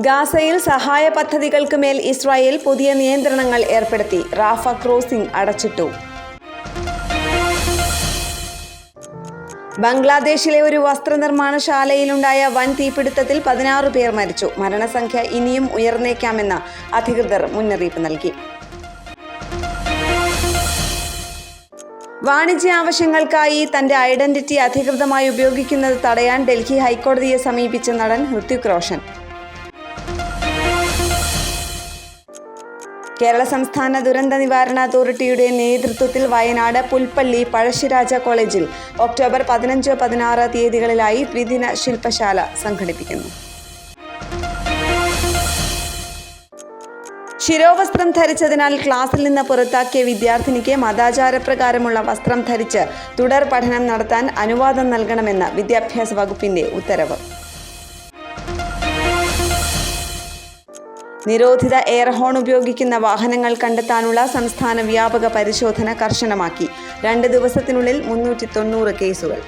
ഗാസയിൽ സഹായ പദ്ധതികൾക്ക് മേൽ ഇസ്രായേൽ പുതിയ നിയന്ത്രണങ്ങൾ ഏർപ്പെടുത്തി. റാഫ ക്രോസിംഗ് അടച്ചിട്ടു. ബംഗ്ലാദേശിലെ ഒരു വസ്ത്രനിർമ്മാണശാലയിലുണ്ടായ വൻ തീപിടുത്തത്തിൽ 16 പേർ മരിച്ചു. മരണസംഖ്യ ഇനിയും ഉയർന്നേക്കാമെന്ന് അധികൃതർ മുന്നറിയിപ്പ് നൽകി. വാണിജ്യ ആവശ്യങ്ങൾക്കായി തന്റെ ഐഡന്റിറ്റി അധികൃതമായി ഉപയോഗിക്കുന്നത് തടയാൻ ഡൽഹി ഹൈക്കോടതിയെ സമീപിച്ച നടൻ ഹൃതിക് റോഷൻ. കേരള സംസ്ഥാന ദുരന്ത നിവാരണ അതോറിറ്റിയുടെ നേതൃത്വത്തിൽ വയനാട് പുൽപ്പള്ളി പഴശ്ശിരാജ കോളേജിൽ ഒക്ടോബർ 15, 16 തീയതികളിലായി ദ്വിദിന ശില്പശാല സംഘടിപ്പിക്കുന്നു. ശിരോവസ്ത്രം ധരിച്ചതിനാൽ ക്ലാസിൽ നിന്ന് പുറത്താക്കിയ വിദ്യാർത്ഥിനിക്ക് മതാചാരപ്രകാരമുള്ള വസ്ത്രം ധരിച്ച് തുടർ പഠനം നടത്താൻ അനുവാദം നൽകണമെന്ന് വിദ്യാഭ്യാസ വകുപ്പിന്റെ ഉത്തരവ്. നിരോധിത എയർ ഹോൺ ഉപയോഗിക്കുന്ന വാഹനങ്ങൾ കണ്ടെത്താനുള്ള സംസ്ഥാന വ്യാപക പരിശോധന കർശനമാക്കി. 2 ദിവസത്തിനുള്ളിൽ 390 കേസുകൾ.